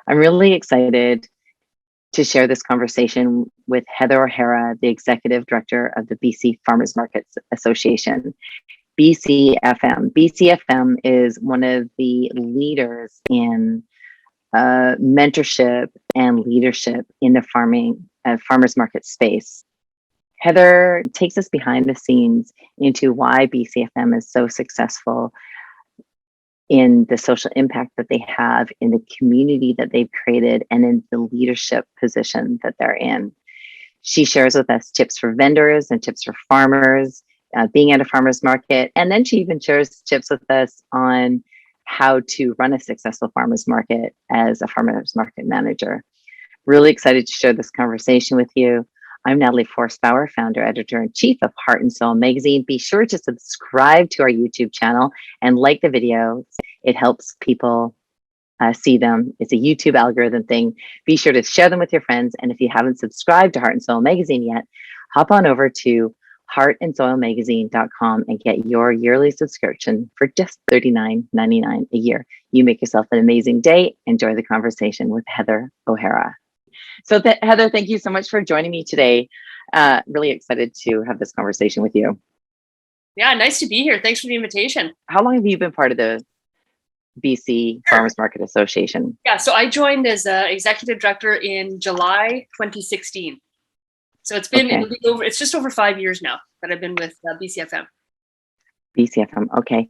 I'm really excited to share this conversation with Heather O'Hara, the Executive Director of the BC Farmers Markets Association, BCFM. BCFM is one of the leaders in mentorship and leadership in the farmers market space. Heather takes us behind the scenes into why BCFM is so successful in the social impact that they have, in the community that they've created, and in the leadership position that they're in. She shares with us tips for vendors and tips for farmers, being at a farmer's market. And then she even shares tips with us on how to run a successful farmer's market as a farmer's market manager. Really excited to share this conversation with you. I'm Natalie Forstbauer, founder, editor-in-chief of Heart and Soul magazine. Be sure to subscribe to our YouTube channel and like the videos. It helps people see them. It's a YouTube algorithm thing. Be sure to share them with your friends. And if you haven't subscribed to Heart and Soul magazine yet, hop on over to heartandsoilmagazine.com and get your yearly subscription for just $39.99 a year. You make yourself an amazing day. Enjoy the conversation with Heather O'Hara. So Heather, thank you so much for joining me today. Really excited to have this conversation with you. Yeah, nice to be here. Thanks for the invitation. How long have you been part of the BC Farmers Market Association? Yeah, so I joined as executive director in July 2016. So it's been it's just over 5 years now that I've been with BCFM. BCFM, okay.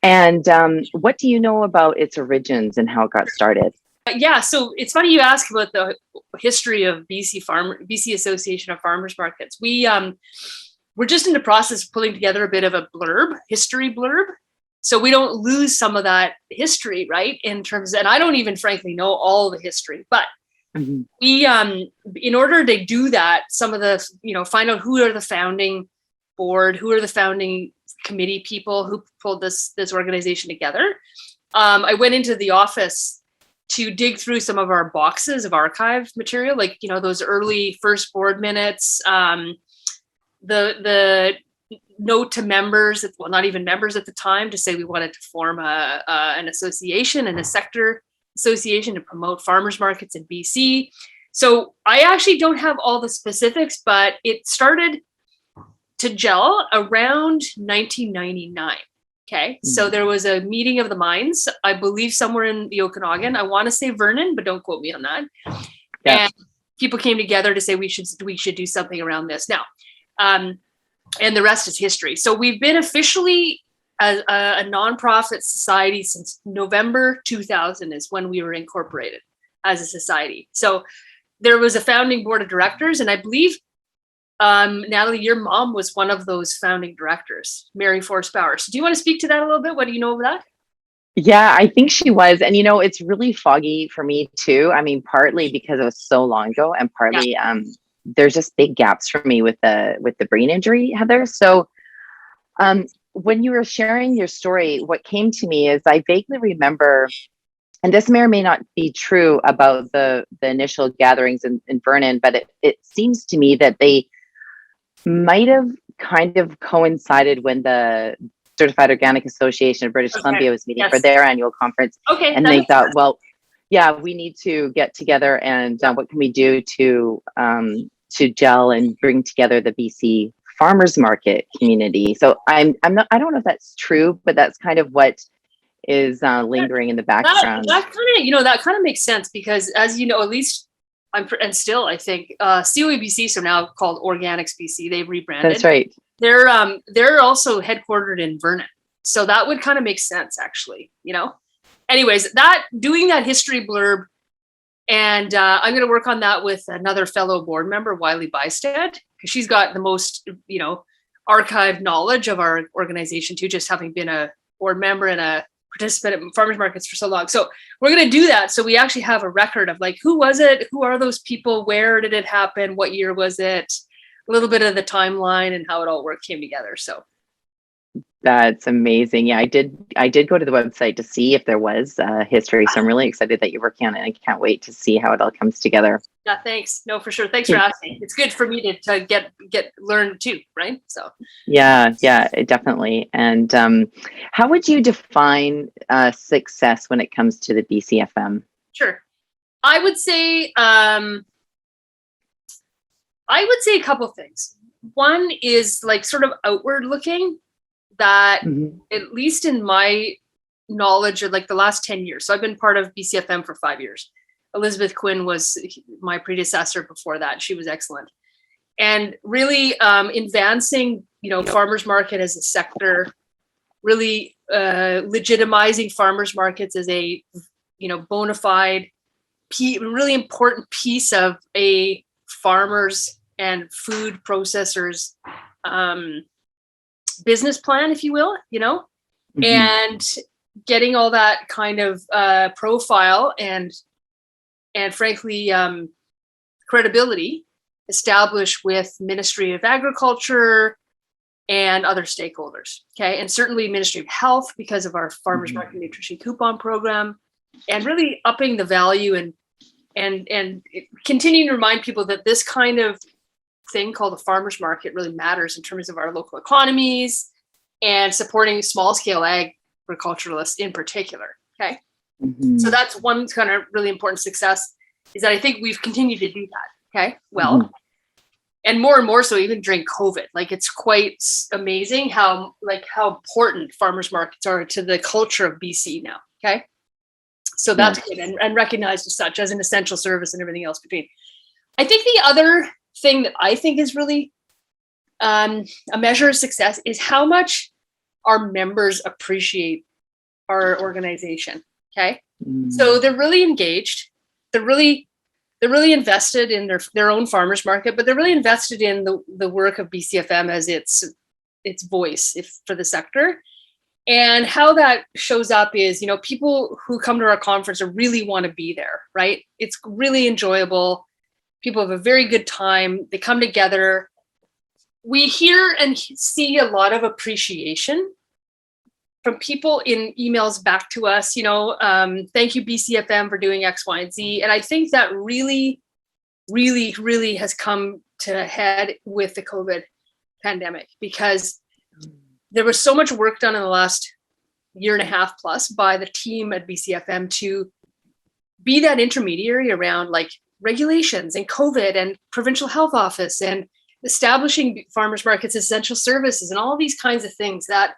And what do you know about its origins and how it got started? Yeah, so it's funny you ask about the history of BC Association of Farmers Markets. We're just in the process of pulling together a bit of a history blurb, so we don't lose some of that history, right? And I don't even frankly know all the history, but we, in order to do that, some of the, find out who are the founding board, who are the founding committee people who pulled this organization together. I went into the office to dig through some of our boxes of archive material, like, those early first board minutes, the note to members, well, not even members at the time, to say we wanted to form an association and a sector association to promote farmers markets in BC. So I actually don't have all the specifics, but it started to gel around 1999. Okay, so there was a meeting of the minds, I believe somewhere in the Okanagan. I want to say Vernon, but don't quote me on that. Yeah. And people came together to say we should do something around this now, and the rest is history. So we've been officially a nonprofit society since November 2000 is when we were incorporated as a society. So there was a founding board of directors, and I believe Natalie, your mom was one of those founding directors, Mary Forstbauer. So do you want to speak to that a little bit? What do you know of that? Yeah, I think she was. And, it's really foggy for me too. I mean, partly because it was so long ago, and partly there's just big gaps for me with the brain injury, Heather. So when you were sharing your story, what came to me is I vaguely remember, and this may or may not be true about the initial gatherings in Vernon, but it seems to me that they might have kind of coincided when the Certified Organic Association of British Columbia was meeting for their annual conference. Okay. And they thought, well, yeah, we need to get together, and what can we do to gel and bring together the BC farmers market community? So I don't know if that's true, but that's kind of what is lingering in the background. That kind of makes sense, because as you know, at least I think COABC, so now called Organics BC, they've rebranded. That's right. They're also headquartered in Vernon, so that would kind of make sense, actually. Anyways, doing that history blurb, and I'm going to work on that with another fellow board member, Wiley Bystad, because she's got the most archived knowledge of our organization too, just having been a board member and a participant at farmers markets for so long. So we're going to do that. So we actually have a record of like, who was it? Who are those people? Where did it happen? What year was it? A little bit of the timeline and how it all came together. So that's amazing. Yeah, I did go to the website to see if there was history. So I'm really excited that you're working on it. I can't wait to see how it all comes together. Yeah, thanks. No, for sure. Thanks for asking. It's good for me to get learn too, right? So yeah, definitely. And how would you define success when it comes to the BCFM? Sure. I would say a couple things. One is like sort of outward looking, that at least in my knowledge of like the last 10 years. So I've been part of BCFM for 5 years. Elizabeth Quinn was my predecessor before that. She was excellent. And really advancing, farmers market as a sector, really legitimizing farmers markets as a, bona fide, really important piece of a farmers and food processors business plan, if you will, and getting all that kind of profile and frankly credibility established with Ministry of Agriculture and other stakeholders. Okay, and certainly Ministry of Health because of our farmers market nutrition coupon program, and really upping the value and continuing to remind people that this kind of thing called the farmers market really matters in terms of our local economies and supporting small scale agriculturalists in particular. Okay. So that's one kind of really important success, is that I think we've continued to do that. Okay. Well, and more so even during COVID. Like, it's quite amazing how important farmers markets are to the culture of BC now. Okay. So that's good, and recognized as such, as an essential service and everything else between. I think the other thing that I think is really a measure of success is how much our members appreciate our organization. Okay. So they're really engaged. They're really invested in their own farmers market, but they're really invested in the work of BCFM as its voice for the sector. And how that shows up is, people who come to our conference really want to be there, right? It's really enjoyable. People have a very good time. They come together. We hear and see a lot of appreciation from people in emails back to us, thank you BCFM for doing X, Y, and Z. And I think that really, really, really has come to a head with the COVID pandemic, because there was so much work done in the last year and a half plus by the team at BCFM to be that intermediary around like regulations and COVID and provincial health office and establishing farmers markets essential services and all these kinds of things that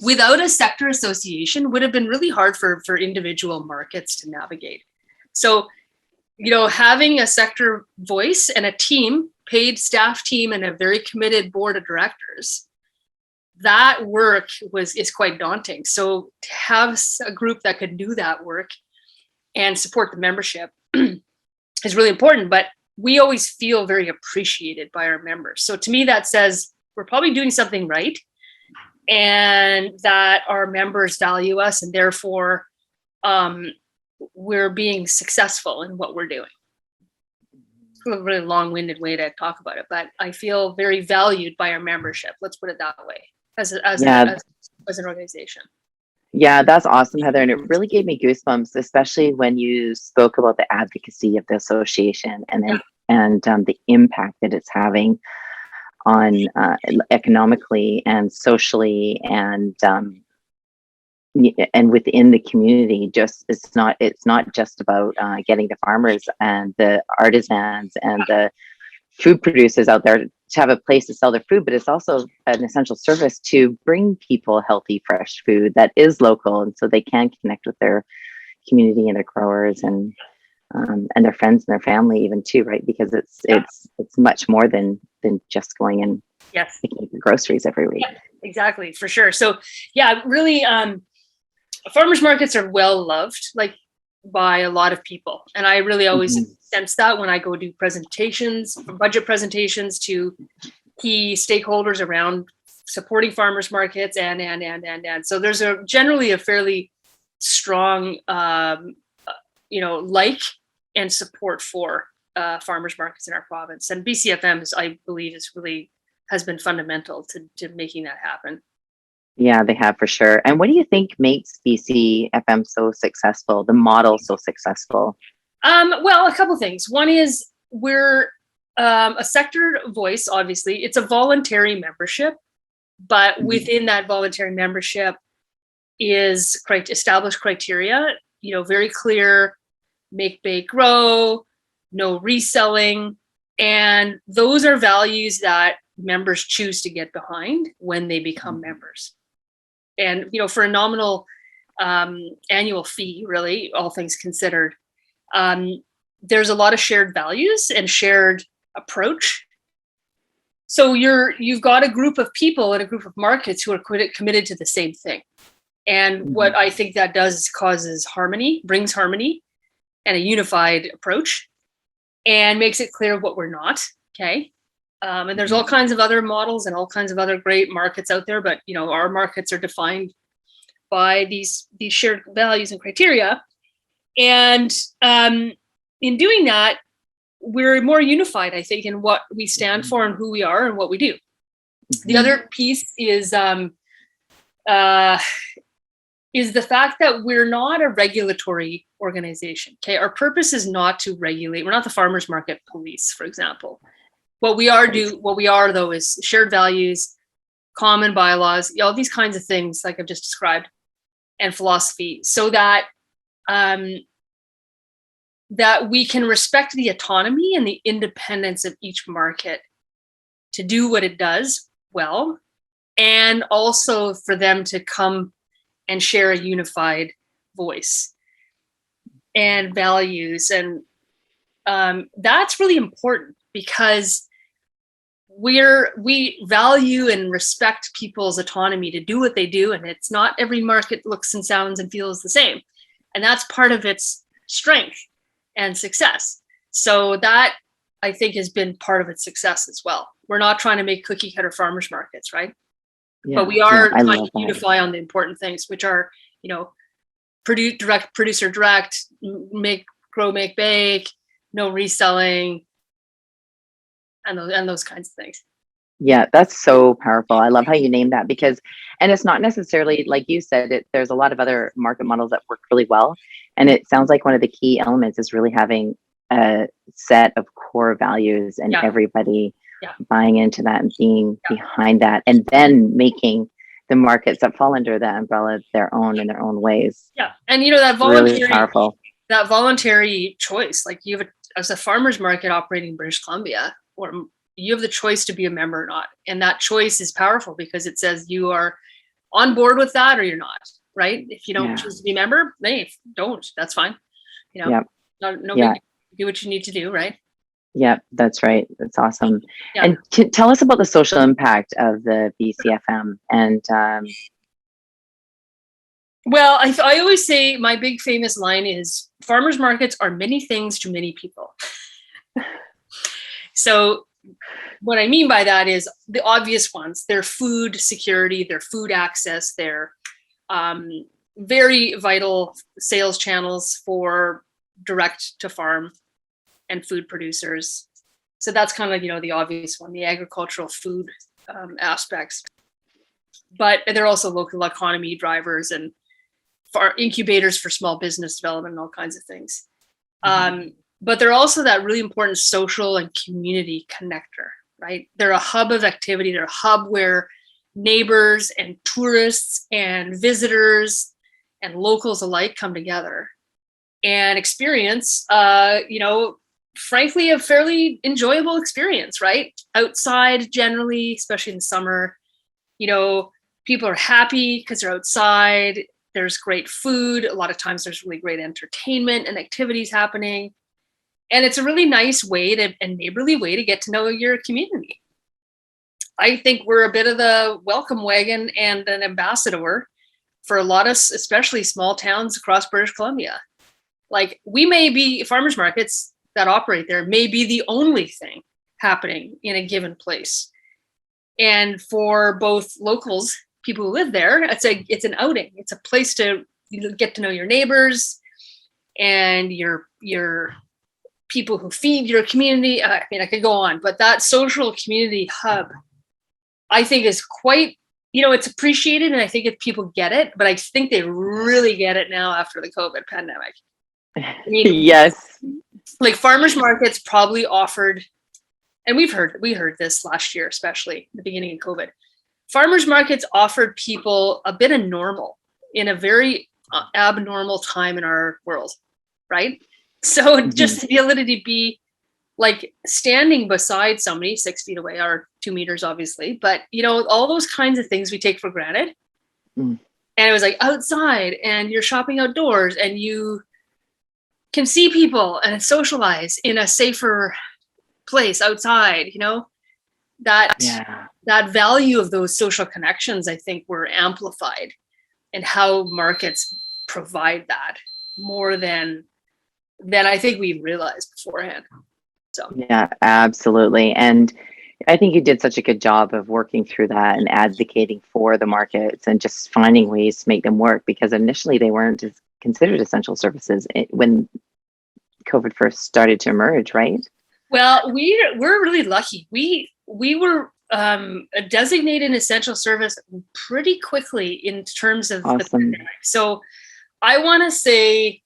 without a sector association would have been really hard for individual markets to navigate. So, having a sector voice and a team, paid staff team, and a very committed board of directors, that work is quite daunting. So to have a group that could do that work and support the membership is really important, but we always feel very appreciated by our members. So to me, that says we're probably doing something right, and that our members value us, and therefore we're being successful in what we're doing. It's a really long-winded way to talk about it, but I feel very valued by our membership. Let's put it that way, as an organization. Yeah, that's awesome, Heather. And it really gave me goosebumps, especially when you spoke about the advocacy of the association and the impact that it's having on economically and socially and within the community. It's not just about getting the farmers and the artisans and the food producers out there to have a place to sell their food, but it's also an essential service to bring people healthy, fresh food that is local, and so they can connect with their community and their growers and their friends and their family even too, right? Because it's much more than just going and picking up the groceries every week. Yeah, exactly, for sure. So yeah, really, farmers markets are well loved, like, by a lot of people, and I really always sense that when I go do presentations, budget presentations to key stakeholders around supporting farmers markets, and so there's generally a fairly strong like and support for farmers markets in our province, and BCFM I believe has been fundamental to making that happen. Yeah, they have, for sure. And what do you think makes BCFM so successful, the model so successful? Well, a couple things. One is we're a sector voice, obviously. It's a voluntary membership, but within that voluntary membership is established criteria, very clear make, bake, grow, no reselling. And those are values that members choose to get behind when they become members. And, for a nominal annual fee, really, all things considered, there's a lot of shared values and shared approach. So you've got a group of people and a group of markets who are committed to the same thing. And what I think that does is causes harmony, brings harmony and a unified approach, and makes it clear what we're not. Okay. And there's all kinds of other models and all kinds of other great markets out there, but our markets are defined by these shared values and criteria. And in doing that, we're more unified, I think, in what we stand for and who we are and what we do. The other piece is the fact that we're not a regulatory organization. Okay, our purpose is not to regulate. We're not the farmers market police, for example. What we are though is shared values, common bylaws, all these kinds of things like I've just described, and philosophy, so that that we can respect the autonomy and the independence of each market to do what it does well, and also for them to come and share a unified voice and values. And that's really important because we value and respect people's autonomy to do what they do. And it's not every market looks and sounds and feels the same. And that's part of its strength and success. So that, I think, has been part of its success as well. We're not trying to make cookie cutter farmers markets, right? Yeah, but we are trying to unify on the important things, which are, producer direct, make, grow, make, bake, no reselling, and those kinds of things. Yeah, that's so powerful. I love how you named that and it's not necessarily, like you said, there's a lot of other market models that work really well. And it sounds like one of the key elements is really having a set of core values and everybody buying into that and being behind that, and then making the markets that fall under that umbrella their own in their own ways. Yeah. And that voluntary, really powerful. That voluntary choice, like you have as a farmer's market operating in British Columbia, or you have the choice to be a member or not. And that choice is powerful because it says you are on board with that or you're not, right? If you don't choose to be a member, hey, don't, that's fine. No big, do what you need to do, right? Yeah, that's right. That's awesome. Yeah. And tell us about the social impact of the BCAFM. And well, I always say my big famous line is farmers markets are many things to many people. So what I mean by that is the obvious ones. Their food security, their food access, their very vital sales channels for direct to farm and food producers. So that's kind of, the obvious one, the agricultural food aspects. But they're also local economy drivers and incubators for small business development and all kinds of things. But they're also that really important social and community connector, right? They're a hub of activity. They're a hub where neighbors and tourists and visitors and locals alike come together and experience, frankly, a fairly enjoyable experience, right? Outside generally, especially in the summer, people are happy because they're outside. There's great food. A lot of times there's really great entertainment and activities happening. And it's a really nice way and neighborly way to get to know your community. I think we're a bit of the welcome wagon and an ambassador for a lot of, especially small towns across British Columbia. Like we may be farmers markets that operate there may be the only thing happening in a given place. And for both locals, people who live there, it's an outing. It's a place to get to know your neighbors and your people who feed your community. I could go on, but that social community hub, I think is quite, it's appreciated. And I think if people get it, but I think they really get it now after the COVID pandemic. Yes. Like farmers markets probably offered, and we heard this last year, especially the beginning of COVID, farmers markets offered people a bit of normal in a very abnormal time in our world, right? So just the ability to be like standing beside somebody 6 feet away or 2 meters, obviously, but all those kinds of things we take for granted. And it was like outside and you're shopping outdoors and you can see people and socialize in a safer place outside, that value of those social connections, I think, were amplified, and how markets provide that more than I think we realized beforehand. So yeah, absolutely. And I think you did such a good job of working through that and advocating for the markets and just finding ways to make them work, because initially they weren't considered essential services when COVID first started to emerge, right? Well, we're really lucky. We were designated an essential service pretty quickly in terms of the pandemic. So I want to say,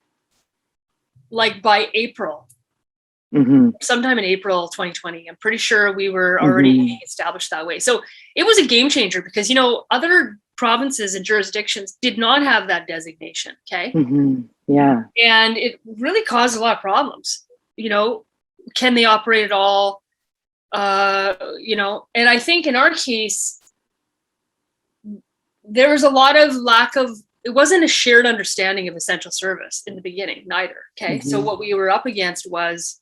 like by April, sometime in April 2020, I'm pretty sure we were already established that way. So it was a game changer because, other provinces and jurisdictions did not have that designation. Okay. Yeah. And it really caused a lot of problems. Can they operate at all? And I think in our case, there was a lot of lack of, it wasn't a shared understanding of essential service in the beginning, neither. Okay. So what we were up against was,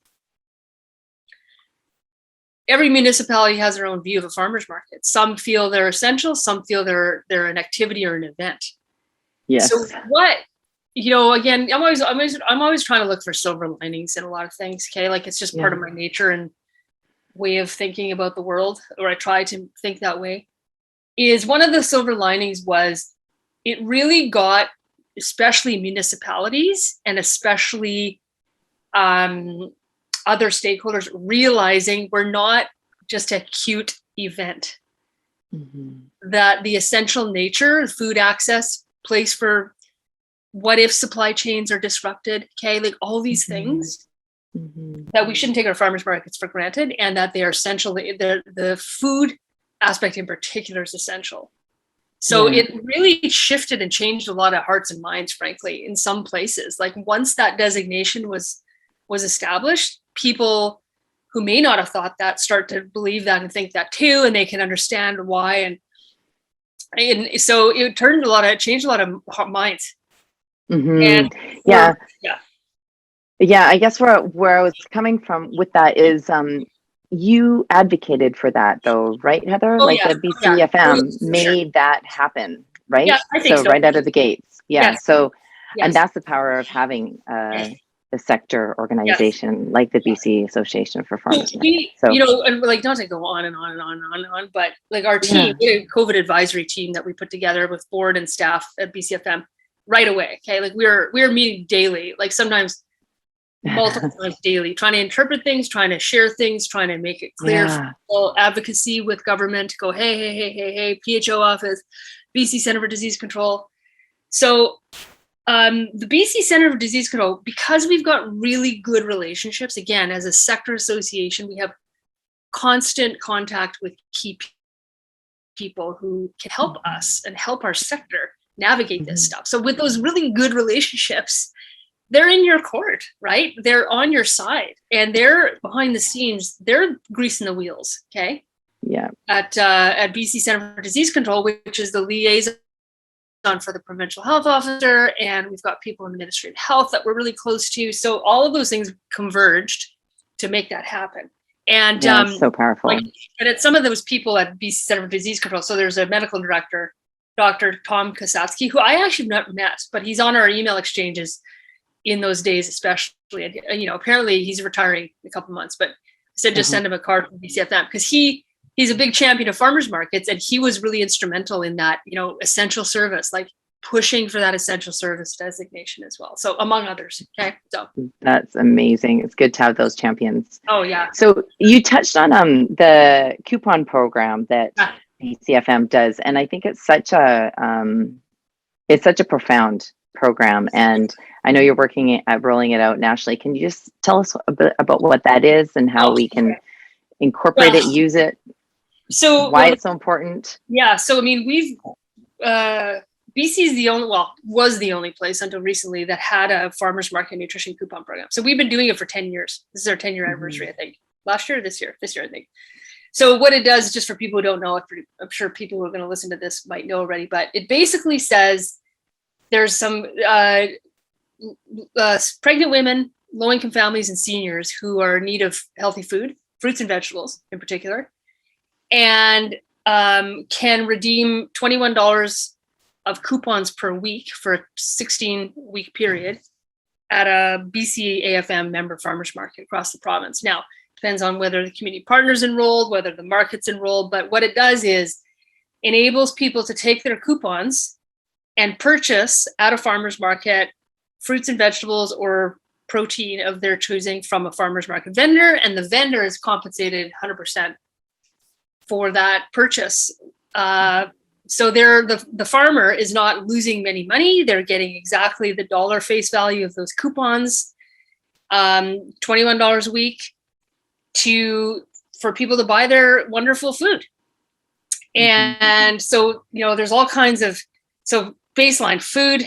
every municipality has their own view of a farmer's market. Some feel they're essential. Some feel they're an activity or an event. Yes. So what, again, I'm always trying to look for silver linings in a lot of things. Okay. Like it's just part of my nature and way of thinking about the world, or I try to think that way. Is one of the silver linings was it really got, especially municipalities and especially, other stakeholders realizing we're not just a cute event, that the essential nature, food access, place for what if supply chains are disrupted, okay, like all these things, that we shouldn't take our farmers markets for granted, and that they are essential. The food aspect in particular is essential. So it really shifted and changed a lot of hearts and minds, frankly, in some places. Like once that designation was established, people who may not have thought that start to believe that and think that too, and they can understand why. And so it changed a lot of minds. And yeah. I guess where I was coming from with that is, you advocated for that though, right, Heather? The BCAFM made that happen, right? Yeah, I think so. Right out of the gates. Yeah. Yes. So, and that's the power of having the sector organization like the BC Association for Farmers. And like not to go on and on and on and on and on, but like our team, we had a COVID advisory team that we put together with board and staff at BCFM right away. Okay, like we were meeting daily, like sometimes multiple times daily, trying to interpret things, trying to share things, trying to make it clear for people, advocacy with government, go hey, PHO office, BC Center for Disease Control. So the BC Center for Disease Control, because we've got really good relationships, again, as a sector association, we have constant contact with key people who can help us and help our sector navigate this stuff. So with those really good relationships, they're in your court, right? They're on your side, and they're behind the scenes. They're greasing the wheels, okay? Yeah. At BC Center for Disease Control, which is the liaison for the provincial health officer, and we've got people in the Ministry of Health that we're really close to. So all of those things converged to make that happen. And so powerful. and it's some of those people at BC Center for Disease Control. So there's a medical director, Dr. Tom Kasatsky, who I actually not met, but he's on our email exchanges in those days, especially. And, apparently he's retiring in a couple months, but I said just send him a card from BCFM, because he's a big champion of farmers markets, and he was really instrumental in that, essential service, like pushing for that essential service designation as well. So among others. Okay. So that's amazing. It's good to have those champions. Oh yeah. So you touched on the coupon program that BCFM does. And I think it's such a profound program. And I know you're working at rolling it out nationally. Can you just tell us a bit about what that is and how we can incorporate it, use it? So why it's so important? Yeah. So, I mean, we've, BC is was the only place until recently that had a farmers market nutrition coupon program. So we've been doing it for 10 years. This is our 10-year anniversary, I think. Last year, this year, I think. So what it does, just for people who don't know, I'm sure people who are going to listen to this might know already, but it basically says there's some pregnant women, low-income families, and seniors who are in need of healthy food, fruits and vegetables in particular, and can redeem $21 of coupons per week for a 16-week period at a BCAFM member farmers market across the province. Now, depends on whether the community partner's enrolled, whether the market's enrolled, but what it does is enables people to take their coupons and purchase at a farmer's market fruits and vegetables or protein of their choosing from a farmer's market vendor, and the vendor is compensated 100% for that purchase. So the farmer is not losing any money. They're getting exactly the dollar face value of those coupons, $21 a week for people to buy their wonderful food. And so, there's all kinds of, so baseline food,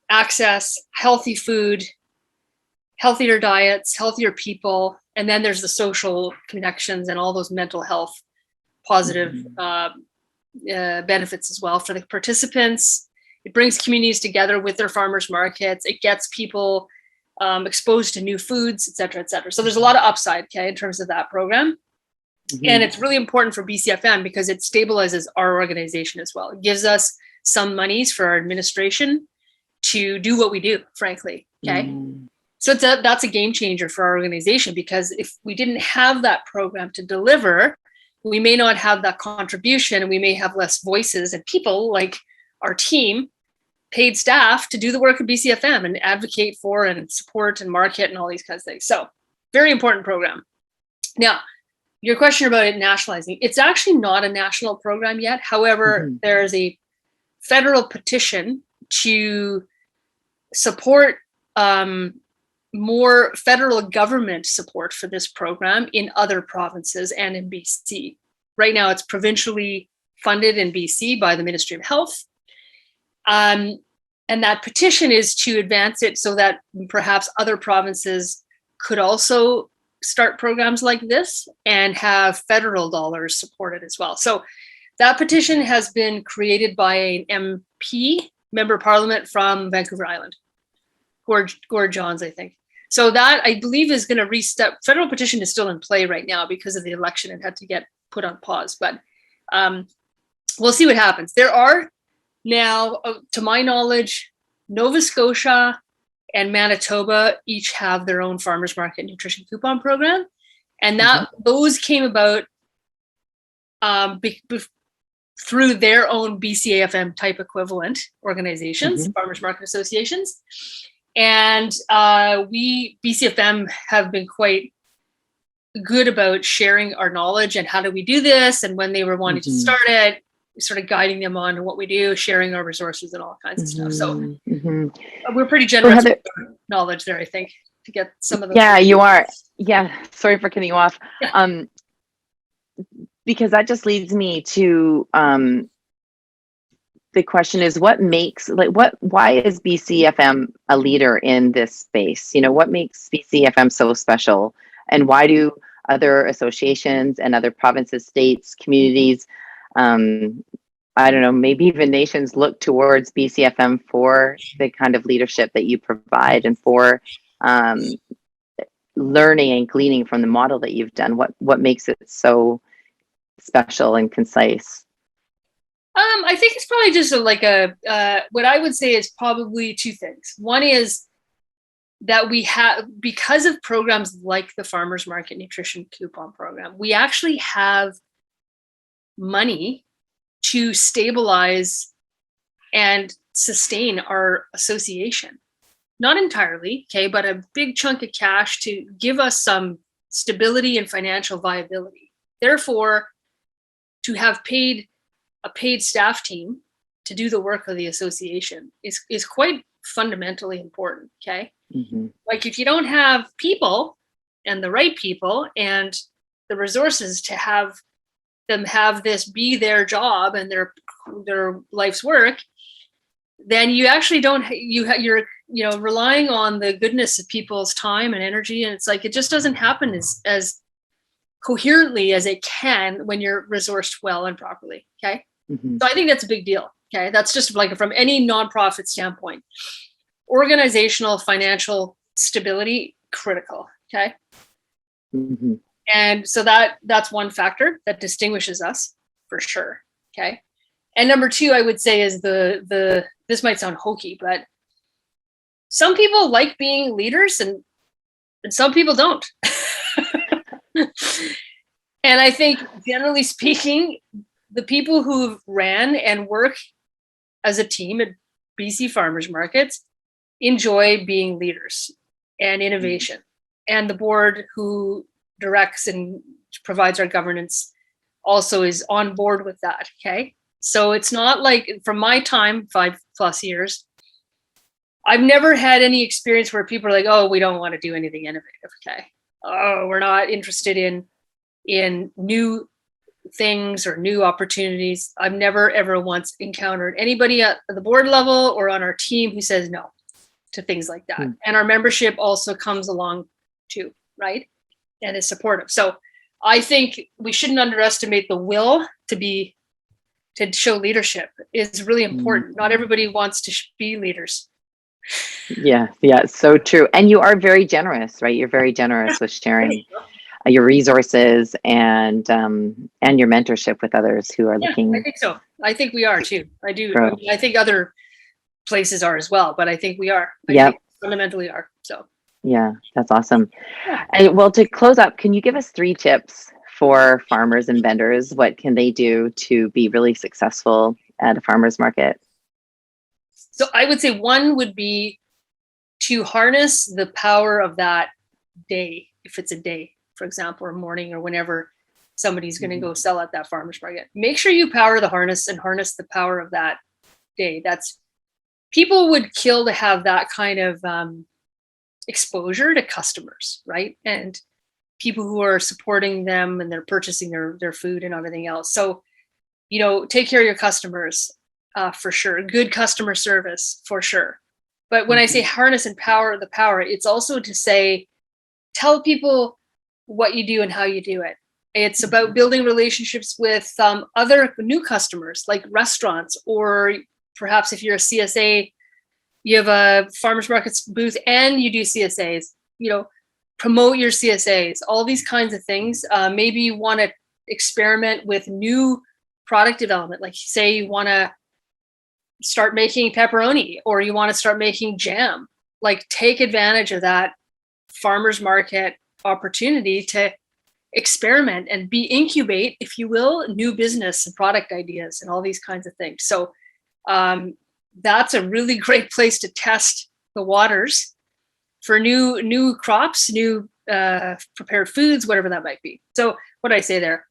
access, healthy food, healthier diets, healthier people. And then there's the social connections and all those mental health positive benefits as well for the participants. It brings communities together with their farmers markets. It gets people exposed to new foods, et cetera, et cetera. So there's a lot of upside, in terms of that program. And it's really important for BCFM because it stabilizes our organization as well. It gives us some monies for our administration to do what we do, frankly, So that's a game changer for our organization, because if we didn't have that program to deliver, we may not have that contribution, and we may have less voices and people like our team, paid staff, to do the work of BCFM and advocate for and support and market and all these kinds of things. So very important program. Now, your question about it nationalizing, it's actually not a national program yet. However, there's a federal petition to support more federal government support for this program in other provinces and in BC. Right now, it's provincially funded in BC by the Ministry of Health. And that petition is to advance it so that perhaps other provinces could also start programs like this and have federal dollars supported as well. So that petition has been created by an MP, member of parliament from Vancouver Island, Gord Johns, I think. So that, I believe, is going to restep. Federal petition is still in play right now because of the election and had to get put on pause. But we'll see what happens. There are now, to my knowledge, Nova Scotia and Manitoba each have their own farmers market nutrition coupon program. And those came about through their own BCAFM type equivalent organizations, farmers market associations. And we, BCFM, have been quite good about sharing our knowledge and how do we do this. And when they were wanting to start it, sort of guiding them on what we do, sharing our resources and all kinds of stuff. So we're pretty generous with our knowledge there, I think, to get some of those. Yeah, you are. Yeah, sorry for cutting you off. Yeah. Because that just leads me to the question is, why is BCFM a leader in this space? What makes BCFM so special, and why do other associations and other provinces, states, communities, I don't know, maybe even nations look towards BCFM for the kind of leadership that you provide and for learning and gleaning from the model that you've done? What makes it so special and concise? I think it's probably just what I would say is probably two things. One is that we have, because of programs like the Farmers Market Nutrition Coupon Program, we actually have money to stabilize and sustain our association. Not entirely, but a big chunk of cash to give us some stability and financial viability. Therefore, to have a paid staff team to do the work of the association is quite fundamentally important, Like, if you don't have people and the right people and the resources to have them have this be their job and their life's work, then you actually don't, you're, relying on the goodness of people's time and energy. And it's like, it just doesn't happen as coherently as it can when you're resourced well and properly. Okay. So I think that's a big deal. Okay. That's just like from any nonprofit standpoint, organizational, financial stability, critical. Okay. And so that's one factor that distinguishes us for sure. Okay. And number two, I would say is this might sound hokey, but some people like being leaders and some people don't. And I think generally speaking, the people who ran and work as a team at BC farmers markets enjoy being leaders and innovation. And the board who directs and provides our governance also is on board with that. Okay. So it's not like, from my time, 5+ years, I've never had any experience where people are like, oh, we don't want to do anything innovative. Okay. Oh, we're not interested in new things or new opportunities. I've never, ever once encountered anybody at the board level or on our team who says no to things like that. And our membership also comes along too, right? And is supportive. So I think we shouldn't underestimate the will to show leadership is really important. Not everybody wants to be leaders. Yeah, so true. And you are very generous, right? You're very generous with sharing your resources and your mentorship with others who are looking. I think so. I think we are too. I do. I mean, I think other places are as well, but I think we are. I think fundamentally are. So. Yeah, that's awesome. Well, to close up, can you give us 3 tips for farmers and vendors? What can they do to be really successful at a farmer's market? So I would say one would be to harness the power of that day. If it's a day, for example, or morning or whenever somebody's going to go sell at that farmer's market, make sure you power the harness and harness the power of that day. People would kill to have that kind of exposure to customers, right? And people who are supporting them and they're purchasing their food and everything else. So, take care of your customers for sure. Good customer service for sure. But when I say harness and power the power, it's also to say, tell people what you do and how you do it. It's about building relationships with other new customers like restaurants, or perhaps if you're a CSA, you have a farmers markets booth and you do CSAs, promote your CSAs, all these kinds of things. Maybe you want to experiment with new product development. Like say you want to start making pepperoni or you want to start making jam. Like take advantage of that farmers market opportunity to experiment and incubate, if you will, new business and product ideas and all these kinds of things. So that's a really great place to test the waters for new crops, new prepared foods, whatever that might be. So what I say there,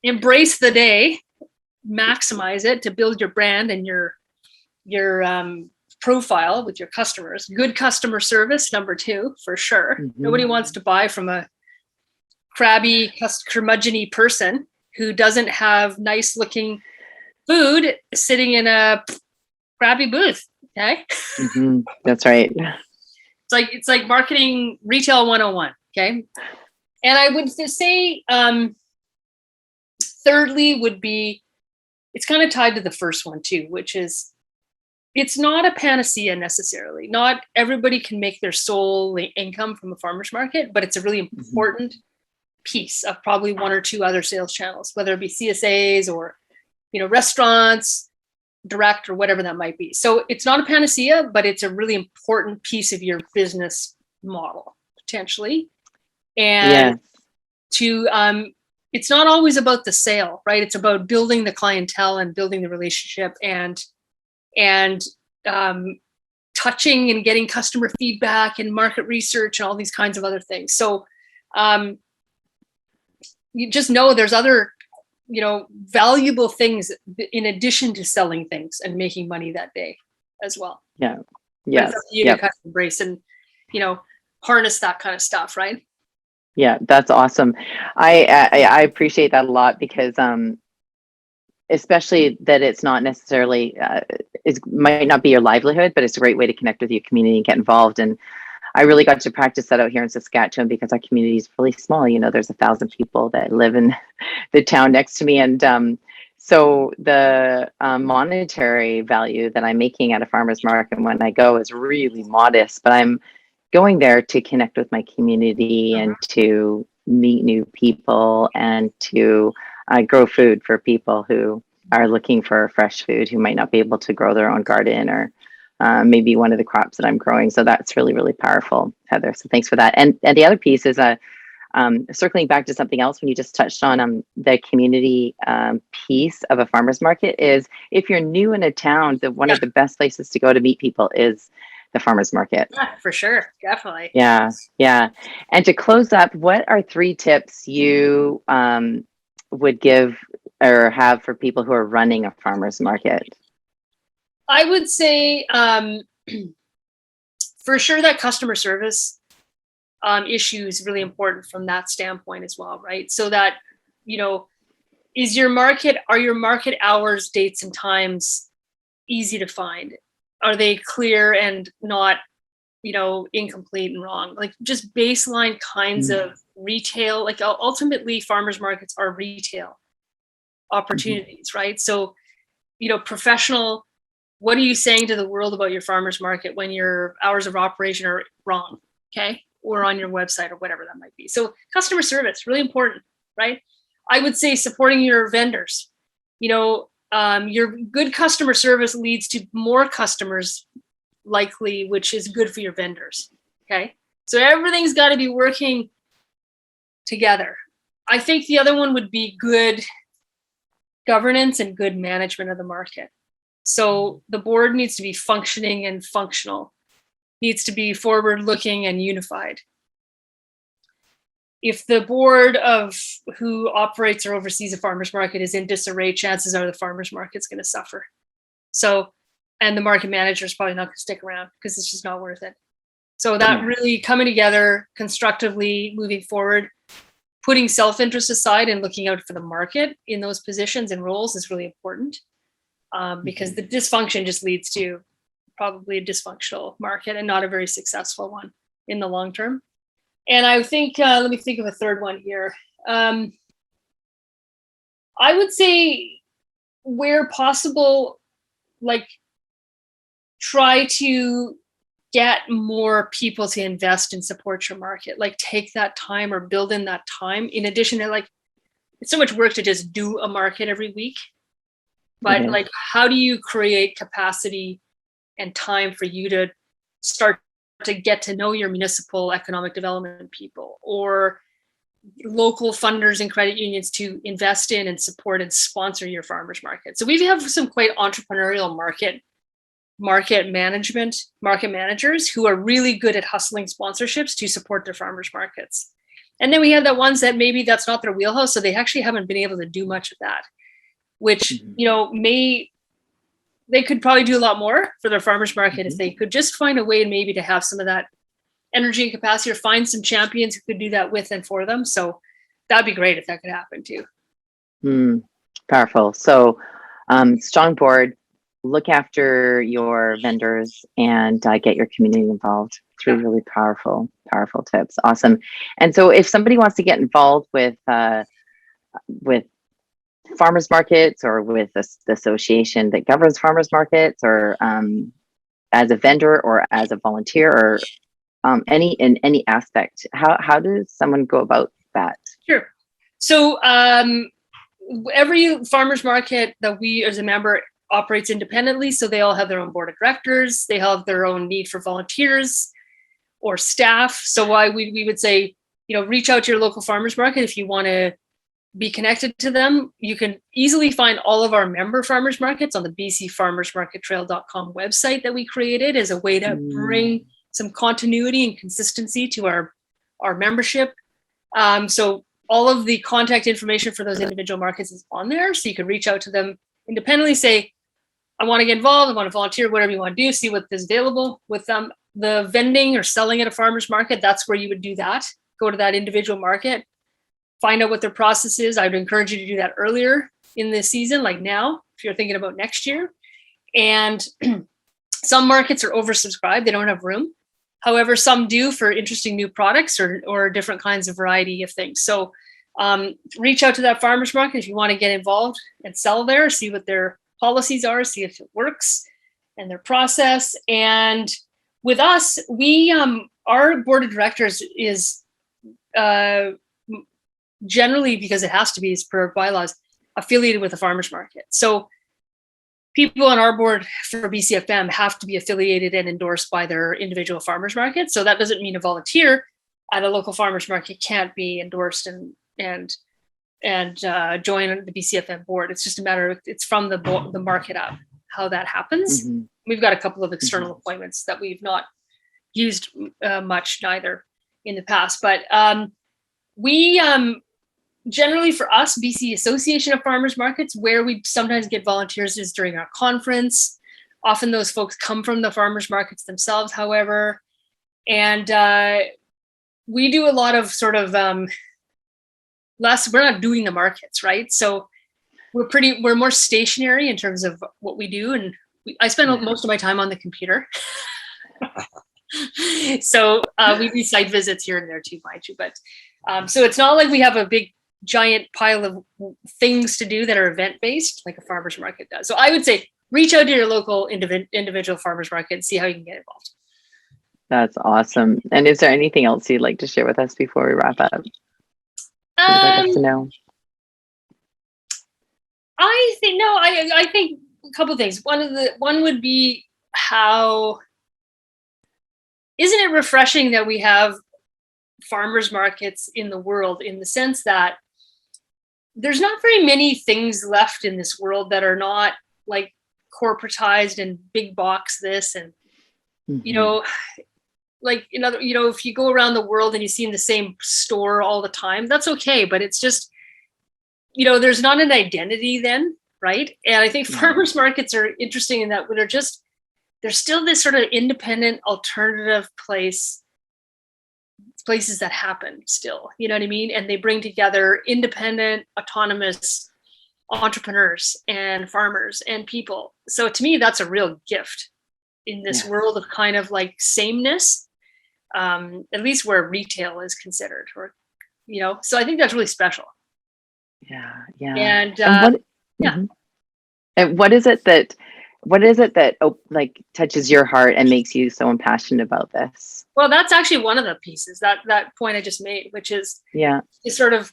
embrace the day, maximize it to build your brand and your profile with your customers. Good customer service, number 2, for sure. Nobody wants to buy from a crabby, curmudgeon-y person who doesn't have nice looking food sitting in a crappy booth. Okay. That's right. It's like marketing retail 101. Okay. And I would say, thirdly would be, it's kind of tied to the first one too, which is, it's not a panacea necessarily. Not everybody can make their sole income from a farmer's market, but it's a really important piece of probably 1 or 2 other sales channels, whether it be CSAs or, restaurants, direct, or whatever that might be. So it's not a panacea, but it's a really important piece of your business model potentially. And it's not always about the sale, right? It's about building the clientele and building the relationship and touching and getting customer feedback and market research and all these kinds of other things. So you just know there's other, valuable things in addition to selling things and making money that day as well. Yeah. Yeah. You to kind of embrace and, harness that kind of stuff, right? Yeah, that's awesome. I appreciate that a lot because especially that it's not necessarily, it might not be your livelihood, but it's a great way to connect with your community and get involved. And I really got to practice that out here in Saskatchewan because our community is really small. You know, there's 1,000 people that live in the town next to me. And so the monetary value that I'm making at a farmer's market when I go is really modest, but I'm going there to connect with my community and to meet new people and to grow food for people who are looking for fresh food, who might not be able to grow their own garden or maybe one of the crops that I'm growing. So that's really, really powerful, Heather. So thanks for that. And the other piece is circling back to something else when you just touched on the community piece of a farmer's market is if you're new in a town, one of the best places to go to meet people is the farmer's market. Yeah, for sure. Definitely. Yeah. Yeah. And to close up, what are 3 tips you would give or have for people who are running a farmer's market? I would say for sure that customer service issue is really important from that standpoint as well, right? So that, you know, are your market hours, dates, and times easy to find? Are they clear and not, you know, incomplete and wrong? Like just baseline kinds of retail, like ultimately farmers markets are retail opportunities, right? So, you know, professional, what are you saying to the world about your farmer's market when your hours of operation are wrong, okay? Or on your website or whatever that might be. So customer service, really important, right? I would say supporting your vendors. You know, your good customer service leads to more customers likely, which is good for your vendors, okay? So everything's got to be working together. I think the other one would be good governance and good management of the market. So the board needs to be functioning and functional, needs to be forward-looking and unified. If the board of who operates or oversees a farmer's market is in disarray, chances are the farmer's market's going to suffer. So, and the market manager is probably not going to stick around because it's just not worth it. So that really coming together constructively, moving forward, putting self-interest aside and looking out for the market in those positions and roles is really important. Because the dysfunction just leads to probably a dysfunctional market and not a very successful one in the long term. And I think, let me think of a third one here. I would say where possible, like try to get more people to invest and support your market, like take that time or build in that time. In addition to like, it's so much work to just do a market every week. But like, how do you create capacity and time for you to start to get to know your municipal economic development people or local funders and credit unions to invest in and support and sponsor your farmers market? So we have some quite entrepreneurial market managers who are really good at hustling sponsorships to support their farmers markets. And then we have the ones that maybe that's not their wheelhouse, so they actually haven't been able to do much of that, which, you know, they could probably do a lot more for their farmers market if they could just find a way maybe to have some of that energy and capacity or find some champions who could do that with and for them. So that'd be great if that could happen too. Powerful. So strong board, look after your vendors and get your community involved. 3 really powerful tips. Awesome. And so if somebody wants to get involved with farmers markets or with the association that governs farmers markets or as a vendor or as a volunteer or in any aspect, how does someone go about that? Sure. So every farmers market that we as a member operates independently. So they all have their own board of directors. They have their own need for volunteers or staff. So why we would say, you know, reach out to your local farmers market if you want to be connected to them. You can easily find all of our member farmers markets on the bcfarmersmarkettrail.com website that we created as a way to bring some continuity and consistency to our membership. So all of the contact information for those individual markets is on there. So you can reach out to them independently, say, I want to get involved, I want to volunteer, whatever you want to do, see what is available with them. The vending or selling at a farmer's market, that's where you would do that. Go to that individual market, find out what their process is. I would encourage you to do that earlier in this season, like now, if you're thinking about next year. And some markets are oversubscribed, they don't have room. However, some do for interesting new products or different kinds of variety of things. So reach out to that farmer's market if you want to get involved and sell there, see what their policies are, see if it works and their process. And with us, we our board of directors is generally, because it has to be as per bylaws, affiliated with a farmer's market. So people on our board for BCFM have to be affiliated and endorsed by their individual farmers market. So that doesn't mean a volunteer at a local farmers market can't be endorsed and join the BCFM board. It's just a matter of, it's from the market up how that happens. Mm-hmm. We've got a couple of external mm-hmm. appointments that we've not used much neither in the past, but we generally, for us, BC Association of Farmers Markets, where we sometimes get volunteers is during our conference. Often those folks come from the farmers markets themselves, however. And we do a lot of sort of we're not doing the markets, right? So we're more stationary in terms of what we do. And I spend most of my time on the computer. So we do site visits here and there too, mind you. But so it's not like we have a big giant pile of things to do that are event-based like a farmer's market does. So I would say reach out to your local individual farmer's market and see how you can get involved. That's awesome. And is there anything else you'd like to share with us before we wrap up? I'd like us to know. I think a couple of things. One would be, how isn't it refreshing that we have farmers markets in the world, in the sense that there's not very many things left in this world that are not like corporatized and big box this and mm-hmm. Like if you go around the world and you see in the same store all the time, that's okay, but it's just there's not an identity then, right? And I think farmers markets are interesting in that they're still this sort of independent alternative places that happen still, you know what I mean? And they bring together independent, autonomous entrepreneurs and farmers and people. So to me, that's a real gift in this world of kind of like sameness, at least where retail is considered, or, so I think that's really special. Yeah. And mm-hmm. And what is it that like touches your heart and makes you so impassioned about this? Well, that's actually one of the pieces, that point I just made, which is this sort of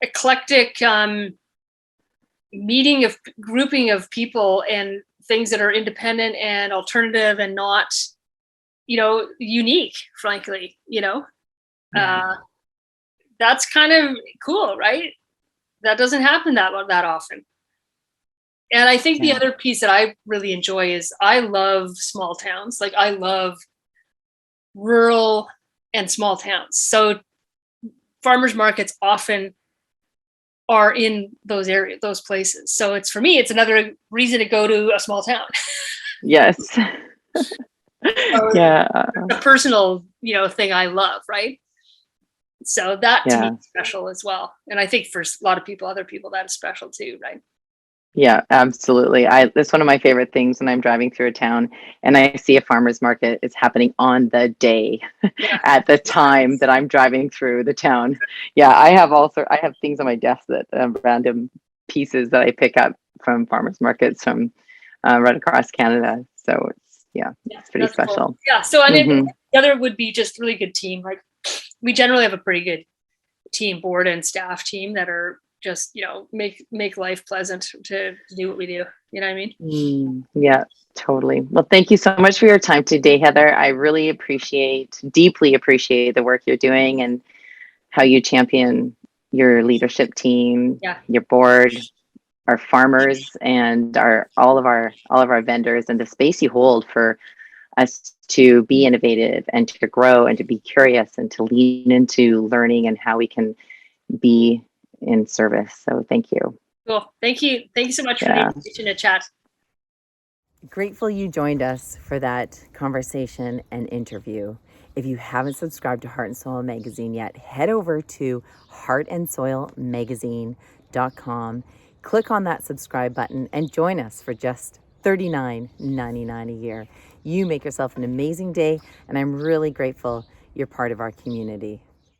eclectic grouping of people and things that are independent and alternative and not, unique, frankly, that's kind of cool, right? That doesn't happen that often. And I think the other piece that I really enjoy is I love small towns. Like I love rural and small towns. So farmers markets often are in those areas, those places. So for me, it's another reason to go to a small town. Yes. A personal, thing I love, right? So that to me is special as well. And I think for a lot of people, other people, that is special too, right? Yeah, absolutely. That's one of my favorite things when I'm driving through a town and I see a farmer's market. It's happening on the day at the time that I'm driving through the town. Yeah, I have things on my desk that random pieces that I pick up from farmers markets from right across Canada. So it's pretty special. Cool. Yeah. So I think the other would be just really good team. Like we generally have a pretty good team, board and staff team that are just, make life pleasant to do what we do. You know what I mean? Yeah, totally. Well, thank you so much for your time today, Heather. I really deeply appreciate the work you're doing and how you champion your leadership team, your board, our farmers, and all of our vendors, and the space you hold for us to be innovative and to grow and to be curious and to lean into learning and how we can be in service. So thank you. Cool. Thank you. Thank you so much for the invitation to chat. Grateful you joined us for that conversation and interview. If you haven't subscribed to Heart and Soil Magazine yet, head over to heartandsoilmagazine.com click on that subscribe button and join us for just $39.99 a year. You make yourself an amazing day, and I'm really grateful you're part of our community.